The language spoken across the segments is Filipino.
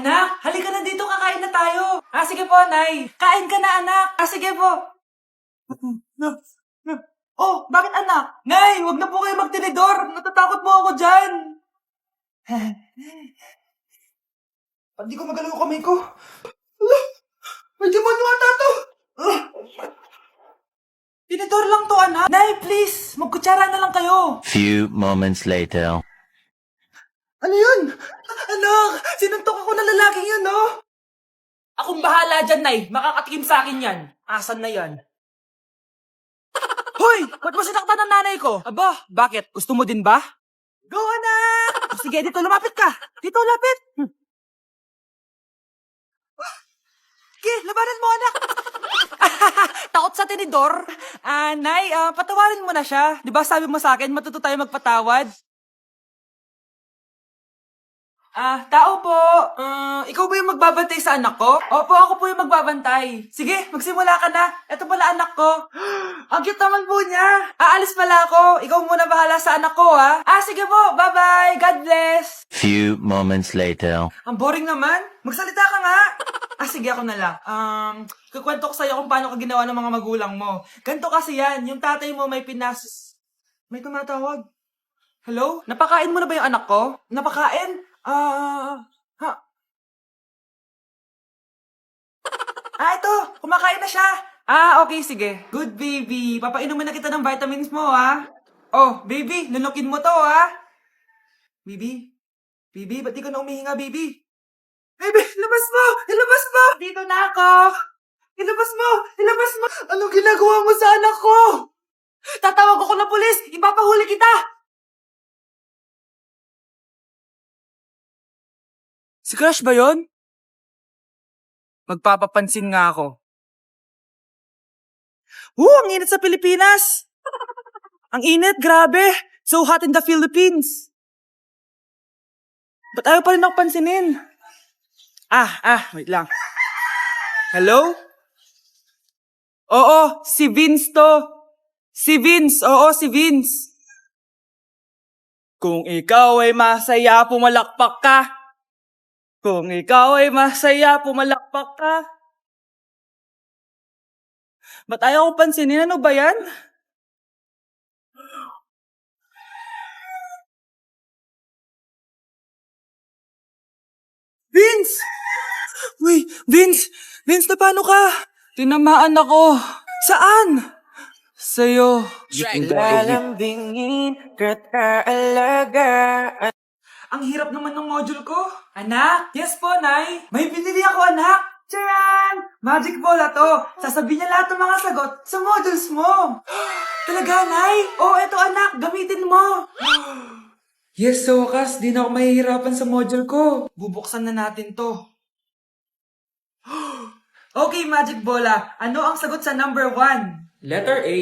Anak, halika na dito, kakain na tayo. Sige po, Nay. Kain ka na, anak. Sige po. Oh, bakit anak? Nay, wag na po kayo magtinidor. Natatakot po ako dyan. Hindi ko magalaw kamay ko. May demonyo ata to. Tinidor lang to, anak. Nay, please, magkutsara na lang kayo. Few moments later. Ano yun? Anak, sinuntok ako ng lalaking yun, no? Akong bahala dyan, Nay. Makakatikim sa akin yan. Asan na yan? Hoy! Ba't mo sinaktan ng nanay ko? Aba, bakit? Gusto mo din ba? Go, anak! Sige, dito lumapit ka. Dito lapit. Sige, labanan mo, anak. Takot sa tinidor? Nay, patawarin mo na siya. Di ba sabi mo sa akin, matuto tayo magpatawad? Tao po. Ikaw ba yung magbabantay sa anak ko? Opo, ako po yung magbabantay. Sige, magsimula ka na. Ito pala anak ko. Ang cute naman po niya. Aalis pala ako. Ikaw muna bahala sa anak ko, ha? Sige po. Bye-bye. God bless. Few moments later. Ang boring naman. Magsalita ka nga. Sige, ako na lang. Kukwento ko sa'yo kung paano ka ginawa ng mga magulang mo. Ganito kasi yan. Yung tatay mo may May tumatawag. Hello? Napakain mo na ba yung anak ko? Napakain? Ito. Kumakain na siya. Okay, sige. Good, baby. Papainumin na kita ng vitamins mo, ha? Oh, baby, lunukin mo to, ha? Baby? Baby, ba't di ka na umihinga, baby? Baby, ilabas mo! Ilabas mo! Dito na ako! Ilabas mo! Ilabas mo! Anong ginagawa mo sa anak ko? Tatawag ako ng pulis! Ipapahuli kita! Si Crush ba yun? Magpapapansin nga ako. Ang init sa Pilipinas! Ang init, grabe! So hot in the Philippines! Ba't ayaw pa rin ako pansinin? Wait lang. Hello? Oo, si Vince to. Si Vince, oo, si Vince. Kung ikaw ay masaya, pumalakpak ka. Kung ikaw ay masaya, pumalakpak ka. Ba't ayaw ko pansinin? Ano ba yan? Vince! Uy, Vince! Vince, na paano ka? Tinamaan ako. Saan? Sa'yo. Lalambingin ka't aalagaan. Ang hirap naman ng module ko. Anak? Yes po, Nay. May binili ako, anak. Charan! Magic bola to. Sasabihin niya lahat ng mga sagot sa modules mo. Talaga, Nay? Eto anak. Gamitin mo. Yes, sa wakas, di na ako mahihirapan sa module ko. Bubuksan na natin to. Okay, Magic Bola. Ano ang sagot sa number 1? Letter A.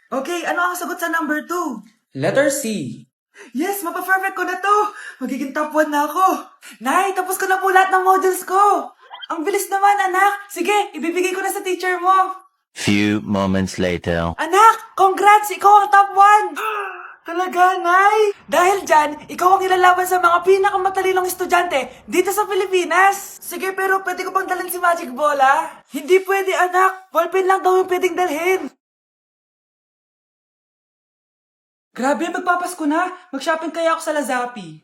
Okay, ano ang sagot sa number 2? Letter C. Yes, mapa-perfect ko na to. Magiging top 1 na ako. Nay, tapos ko na po lahat ng modules ko. Ang bilis naman, anak. Sige, ibibigay ko na sa teacher mo. Few moments later. Anak, congrats! Ikaw ang top 1! Talaga, Nay? Dahil dyan, ikaw ang ilalaban sa mga pinakamatalinong estudyante dito sa Pilipinas. Sige, pero pwede ko bang dalhin si Magic Bola? Hindi pwede, anak. Ballpen lang daw yung pwedeng dalhin. Grabe, magpapasko na. Mag-shopping kaya ako sa Lazapi.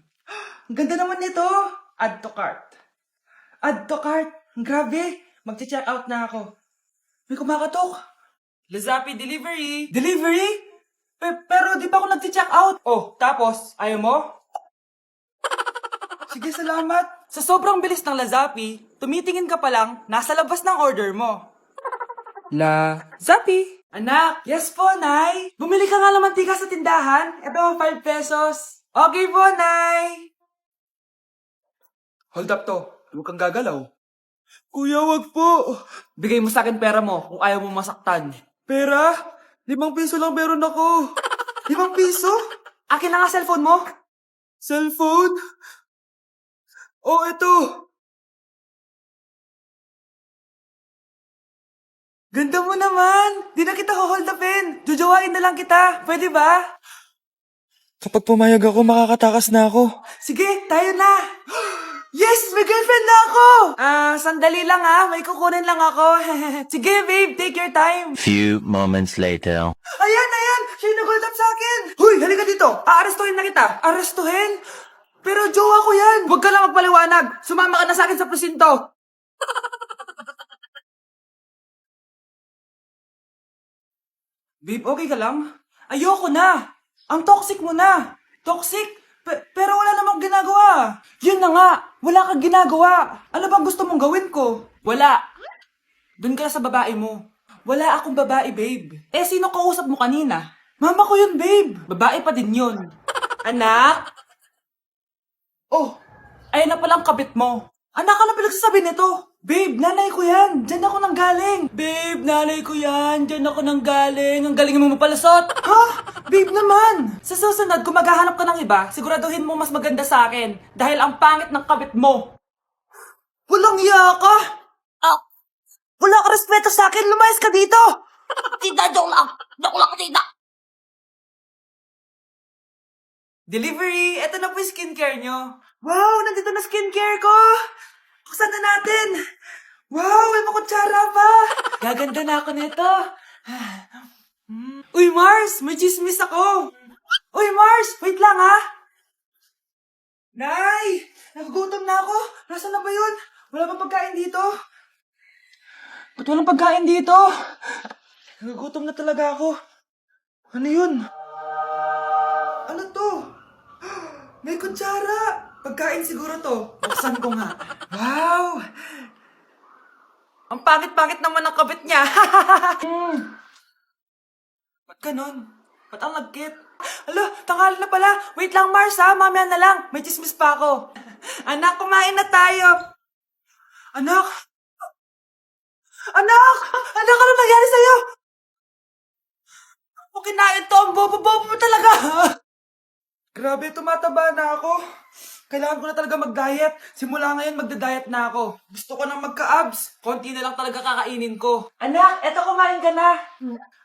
Ang ganda naman nito. Add to cart. Add to cart. Grabe. Mag-check out na ako. May kumakatok. Lazapi delivery. Delivery? Pero di pa ako nag-check out. Tapos, ayaw mo? Sige, salamat. Sa sobrang bilis ng Lazapi, tumitingin ka pa lang, nasa labas ng order mo. Lazapi. Anak, yes po, Nay. Bumili ka nga ng mantika sa tindahan. Ito, 5 pesos. Okay po, Nay. Hold up to. Huwag kang gagalaw. Kuya, wag po. Bigay mo sa akin pera mo kung ayaw mo masaktan. Pera? 5 piso lang meron ako. 5 piso? Akin na nga cellphone mo. Cellphone? Ito. Ganda mo naman! Di na kita hold upin! Jujawain na lang kita! Pwede ba? Kapag pumayag ako, makakatakas na ako. Sige, tayo na! na ako! Sandali lang may kukunin lang ako. Sige, babe, take your time. Few moments later. Ayan! Siya yung nag-hold up sa akin! Hoy, halika dito! Aarestuhin na kita! Arestuhin? Pero jowa ko yan! Huwag ka lang magpaliwanag! Sumama ka na sa akin sa presinto! Babe, okay ka lang? Ayoko na! Ang toxic mo na! Toxic? Pero wala namang ginagawa! Yun na nga! Wala kang ginagawa! Ano bang gusto mong gawin ko? Wala! Doon ka na sa babae mo. Wala akong babae, babe. Eh, sino kausap mo kanina? Mama ko yun, babe. Babae pa din yun. Anak? Oh, ayun na palang kabit mo. Anak, ano pinagsasabi nito? Babe, nanay ko yan. Diyan ako nang galing. Babe, nanay ko yan. Diyan ako nang galing. Ang galing mo mapalasot. Ha? Babe naman. Sa susunod, kung maghahanap ka ng iba, siguraduhin mo mas maganda sa akin. Dahil ang pangit ng kabit mo. Walang iya ka. Wala ka respeto sa akin. Lumayas ka dito. Tita, joke lang. Joke lang, tita. Delivery! Ito na po yung skincare nyo. Wow! Nandito na skincare ko! Buksan na natin! Wow! May makutsara pa! Gaganda na ako nito. Uy, Mars! May chismis ako! Uy, Mars! Wait lang, ha? Nay! Nagugutom na ako! Nasaan na ba yun? Wala bang pagkain dito? Ba't walang pagkain dito? Nagugutom na talaga ako. Ano yun? Ano to? May kutsara! Pagkain siguro to. Buksan ko nga. Wow! Ang pangit-pangit naman ang kabit niya. Ba't ganun? Ba't ang lagkit? Alo, tanghali na pala. Wait lang, Mars, ha? Mamaya na lang. May chismis pa ako. Anak, kumain na tayo. Anak? Anak! Anak, ano nangyari sa'yo? Kung kinain to, ang bobo-bobo mo talaga. Grabe, tumataba na ako. Kailangan ko na talaga mag-diet. Simula ngayon, magda-diet na ako. Gusto ko nang magka-abs. Konti na lang talaga kakainin ko. Anak, eto kumain ka na.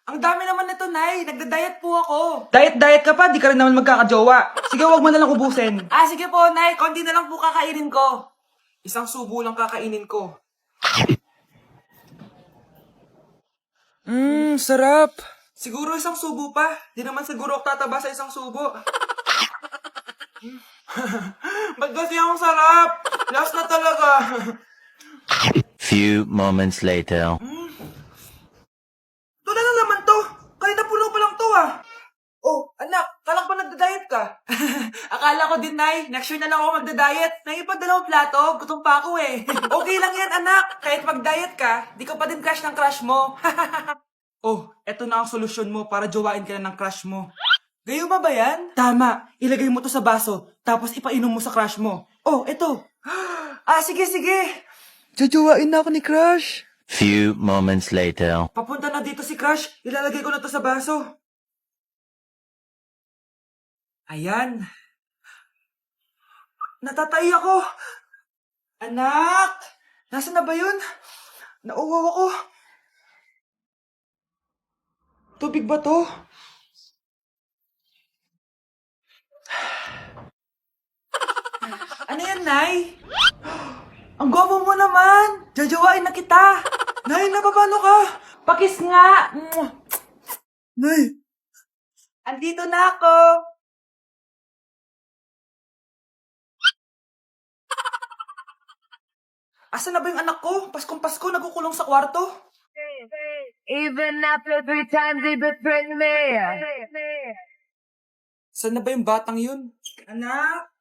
Ang dami naman nito, Nay. Nagda-diet po ako. Diet ka pa? Di ka rin naman magkakajowa. Sige, wag mo na lang ubusin. Sige po, Nay. Konti na lang po kakainin ko. Isang subo lang kakainin ko. Sarap. Siguro isang subo pa. Di naman siguro ako tataba sa isang subo. Ba't kasi ang sarap? Last na talaga. Few moments later. Ito na naman to. Kanina puno pa lang to Oh, anak, kalang pa nagda-diet ka? Akala ko din, Nay. Next year na lang ako magda-diet. Nangipad dalawang plato. Gutom pa ako eh. Okay lang yan, anak. Kahit mag-diet ka, di ka pa din crush ng crush mo. Oh, eto na ang solusyon mo para jowain ka na ng crush mo. Gayuma ba yan? Tama. Ilagay mo to sa baso, tapos ipainom mo sa crush mo. Oh, eto. Sige. Jojowain na ako ni crush. Few moments later. Papunta na dito si crush. Ilalagay ko na to sa baso. Ayan. Natatay ako. Anak! Nasaan na ba yun? Nauwaw ako. Tubig ba to? Ano yan, Nay? Ang gwapo mo naman! Jajawain na kita! Nay, napapano ka? Pakis nga! Nay! Andito na ako! Asan na ba yung anak ko? Paskong Pasko, nagkukulong sa kwarto. Even after 3 times he betrayed me. Saan na ba yung batang yun? Anak?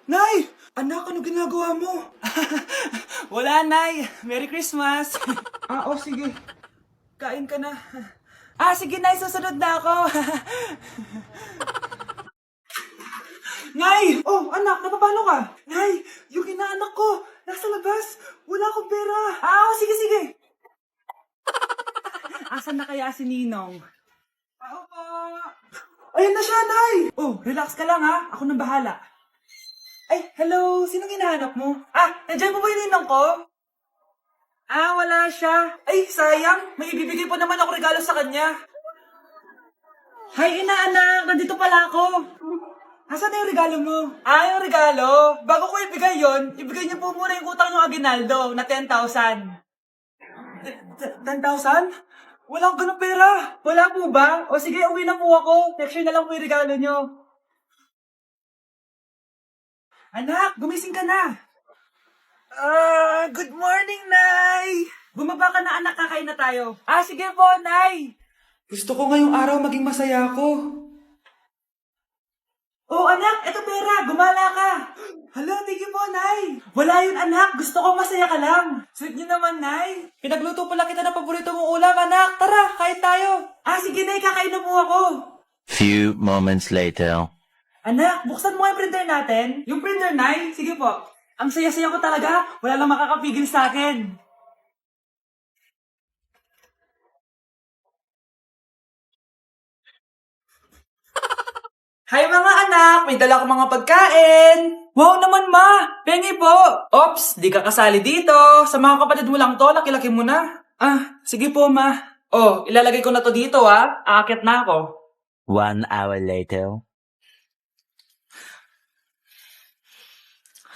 Nay! Anak, ano ginagawa mo? Wala, Nay. Merry Christmas. Sige. Kain ka na. Sige, Nay. Susunod na ako. Nay! Oh, anak, napapano ka? Nay, yung inaanak ko, nasa labas. Wala akong pera. Sige. Asan na kaya si Ninong? Ako po. Ayun na siya, Nay. Oh, relax ka lang ha. Ako nang bahala. Ay, hello. Sinong hinahanap mo? Nandiyan po ba yung Ninong ko? Wala siya. Ay, sayang. May ibibigay pa naman ako regalo sa kanya. Hi, inaanak. Nandito pala ako. Asan na yung regalo mo? Ah, yung regalo? Bago ko ibigay yon, ibigay niyo po muna yung utang yung Aguinaldo na 10,000. 10,000? Walang ganun pera. Wala po ba? O sige, uwi na po ako. Next year na lang po yung regalo niyo. Anak, gumising ka na. Good morning, Nay. Bumaba ka na, anak, kakain na tayo. Ah, sige po, Nay. Gusto ko ngayong araw maging masaya ako. Oh, anak, eto pera, gumala ka. Hala, thank you po, Nay. Wala yun, anak. Gusto ko masaya ka lang. Sweet niyo naman, Nay. Pinagluto pala kita ng paborito mong ulam, anak. Tara, kain tayo. Ah, sige, Nay, kakain na po ako. Few moments later. Anak, buksan mo nga yung printer natin. Yung printer, Nay? Sige po. Ang saya-saya ko talaga. Wala lang makakapigil sa akin. Hi mga anak! May dala ko mga pagkain! Wow naman ma! Pengi po! Ops! Di ka kasali dito! Sa mga kapatid mo lang to, laki-laki mo na. Ah, sige po ma. Oh, ilalagay ko na to dito ah. Aakyat na ako. 1 hour later.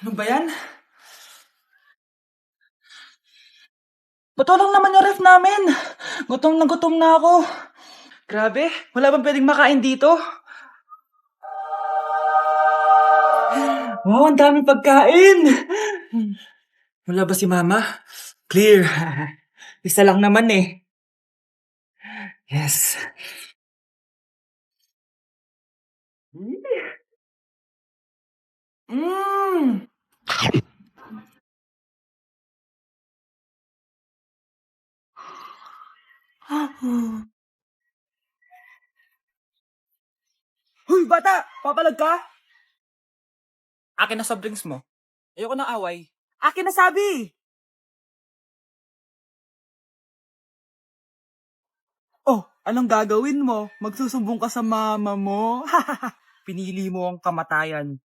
Ano ba yan? Ba't walang naman yung ref namin? Gutom na ako. Grabe, wala bang pwedeng makain dito? Wow, ang daming pagkain! Wala ba si Mama? Clear. Isa lang naman eh. Yes. Mmm! Huy, bata! Papalag ka? Akin na soft drinks mo. Ayoko ng away. Akin na sabi! Oh, anong gagawin mo? Magsusumbong ka sa mama mo? Pinili mo ang kamatayan.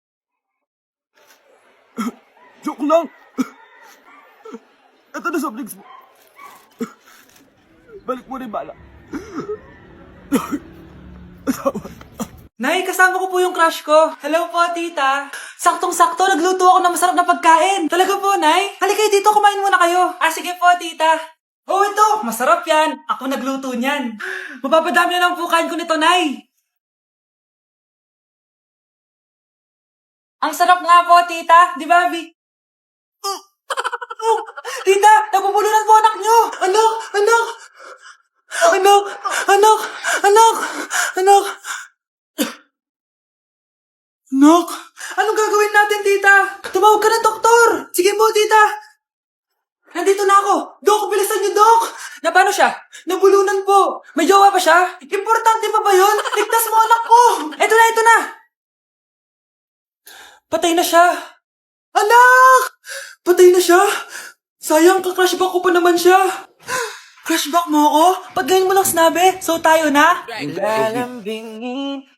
Joke lang! Ito na soft drinks mo. Balik mo rin bala. Nay, kasama ko po yung crush ko. Hello po, tita. Saktong-sakto, nagluto ako ng masarap na pagkain. Talaga po, Nay? Halika kayo dito, kumain muna kayo. Ah, sige po, tita. Oh, ito, masarap yan. Ako nagluto niyan. Mapapadami na lang po kain ko nito, Nay. Ang sarap nga po, tita. Di ba, Bi? Tita, nabubulunan po anak nyo. Anak, anak. Anak, anak, anak, anak. Nak, anong gagawin natin, tita? Tumawag ka ng doktor. Sige po, tita. Nandito na ako. Dok, bilisan niyo, Dok. Na paano siya? Nabulunan po. May jowa pa siya? Importante pa ba yun? Ligtas mo anak ko. Ito na, ito na. Patay na siya. Anak! Patay na siya. Sayang, kakrashback ko pa naman siya. Crashback mo ako? Ba't ganyan mo lang sinabi? So tayo na? Lalambingin